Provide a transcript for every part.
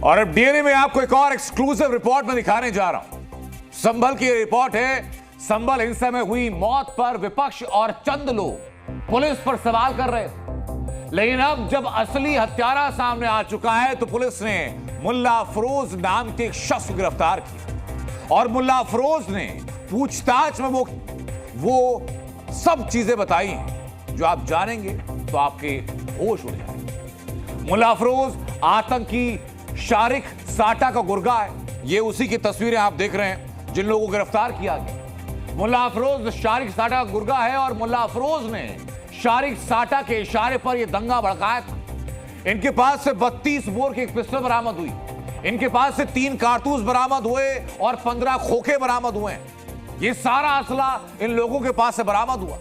और अब डीएनए में आपको एक और एक्सक्लूसिव रिपोर्ट में दिखाने जा रहा हूं। संभल की रिपोर्ट है। संभल हिंसा में हुई मौत पर विपक्ष और चंद लोग पुलिस पर सवाल कर रहे थे, लेकिन अब जब असली हत्यारा सामने आ चुका है तो पुलिस ने मुल्ला अफरोज नाम के एक शख्स को गिरफ्तार किया और मुल्ला अफरोज ने पूछताछ में वो सब चीजें बताई हैं जो आप जानेंगे तो आपके होश उड़ जाएंगे। मुल्ला अफरोज आतंकी शारिक साटा का गुर्गा है। ये उसी की तस्वीरें आप देख रहे हैं जिन लोगों को गिरफ्तार किया गया। मुल्ला अफरोज शारिक साटा का गुर्गा है और मुल्ला अफरोज ने शारिक साटा के इशारे पर यह दंगा भड़काया था। इनके पास से 32 बोर की एक पिस्टल बरामद हुई। इनके पास से 3 कारतूस बरामद हुए और 15 खोखे बरामद हुए। ये सारा असला इन लोगों के पास से बरामद हुआ।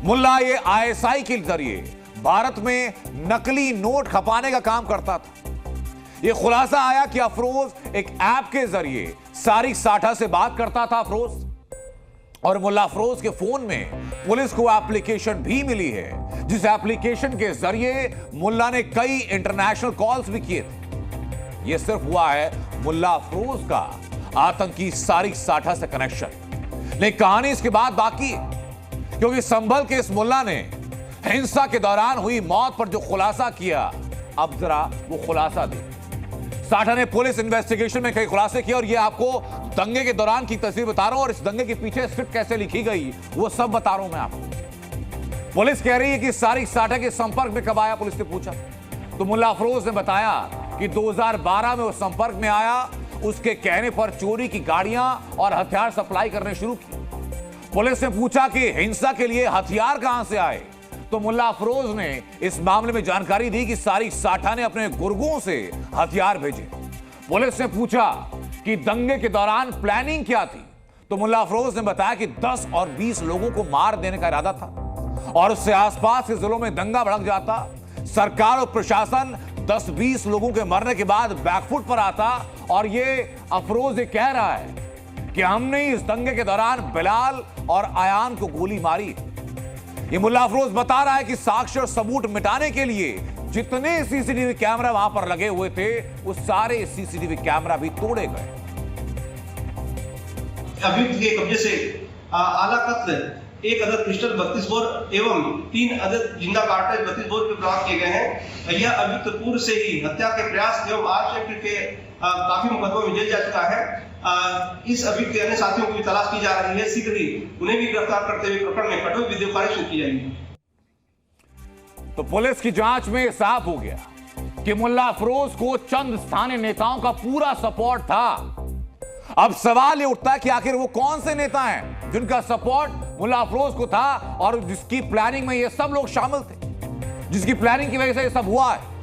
मुल्ला ये आईएसआई के जरिए भारत में नकली नोट खपाने का काम करता था। यह खुलासा आया कि अफरोज एक ऐप के जरिए सारिक साठा से बात करता था। अफरोज और मुल्ला अफरोज के फोन में पुलिस को एप्लीकेशन भी मिली है, जिस एप्लीकेशन के जरिए मुल्ला ने कई इंटरनेशनल कॉल्स भी किए थे। यह सिर्फ हुआ है मुल्ला अफरोज का आतंकी सारिक साठा से कनेक्शन, लेकिन कहानी इसके बाद बाकी है, क्योंकि संभल के इस मुल्ला ने हिंसा के दौरान हुई मौत पर जो खुलासा किया, अब जरा वो खुलासा दे। साठा ने पुलिस इन्वेस्टिगेशन में कई खुलासे किए और ये आपको दंगे के दौरान की तस्वीर बता रहा हूं और इस दंगे के पीछे स्क्रिप्ट कैसे लिखी गई वो सब बता रहा हूं मैं आपको। पुलिस कह रही है कि सारिक साठा के संपर्क में कब आया, पुलिस ने पूछा तो मुल्ला अफरोज ने बताया कि 2012 में वो संपर्क में आया। उसके कहने पर चोरी की गाड़ियां और हथियार सप्लाई करने शुरू की। पुलिस ने पूछा कि हिंसा के लिए हथियार कहां से आए तो मुल्ला अफरोज ने इस मामले में जानकारी दी कि सारिक साठा ने अपने गुर्गों से हथियार भेजे। पुलिस ने पूछा कि दंगे के दौरान प्लानिंग क्या थी तो मुल्ला अफरोज ने बताया कि 10 और 20 लोगों को मार देने का इरादा था और उससे आसपास के जिलों में दंगा भड़क जाता। सरकार और प्रशासन 10-20 लोगों के मरने के बाद बैकफुट पर आता और ये अफरोज ये कह रहा है कि हमने इस दंगे के दौरान बिलाल और आयान को गोली मारी। ये मुल्ला अफरोज बता रहा है कि साक्ष्य और सबूत मिटाने के लिए जितने सीसीटीवी कैमरा वहां पर लगे हुए थे वो सारे सीसीटीवी कैमरा भी तोड़े गए। अभियुक्त के कब्जे से आला कत्ल, 1 अदद पिस्टल 32 बोर एवं 3 अदद जिंदा कार्टेज 32 बोर के बरामद किए गए हैं। यह अभियुक्त पूर्व से ही हत्या के प्रयास एवं आर्म्स एक्ट के काफी मुकदमों में जेल जा चुका है। इस अभियुक्त के अन्य साथियों की भी तलाश की जा रही है। शीघ्र ही उन्हें भी गिरफ्तार करते हुए प्रकरण में कठोर विधिक कार्रवाई शुरू की जाएगी। तो पुलिस की जांच में साफ हो गया कि मुल्ला अफरोज को चंद स्थानीय नेताओं का पूरा सपोर्ट था। अब सवाल ये उठता है कि आखिर वो कौन से नेता हैं जिनका सपोर्ट मुल्ला अफरोज को था और जिसकी प्लानिंग में ये सब लोग शामिल थे, जिसकी प्लानिंग की वजह से ये सब हुआ है।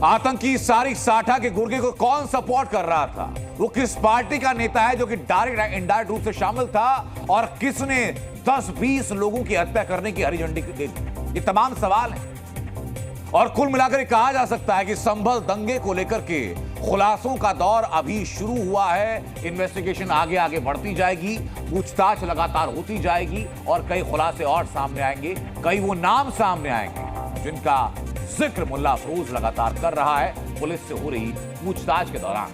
आतंकी सारिक साठा के गुर्गे को कौन सपोर्ट कर रहा था, वो किस पार्टी का नेता है जो कि डायरेक्ट इनडायरेक्ट रूप से शामिल था और किसने 10-20 लोगों की हत्या करने की हरी झंडी दे दी। ये तमाम सवाल हैं और कुल मिलाकर कहा जा सकता है कि संभल दंगे को लेकर के खुलासों का दौर अभी शुरू हुआ है। इन्वेस्टिगेशन आगे आगे बढ़ती जाएगी, पूछताछ लगातार होती जाएगी और कई खुलासे और सामने आएंगे। कई वो नाम सामने आएंगे जिनका जिक्र मुल्ला अफरोज लगातार कर रहा है पुलिस से हो रही पूछताछ के दौरान।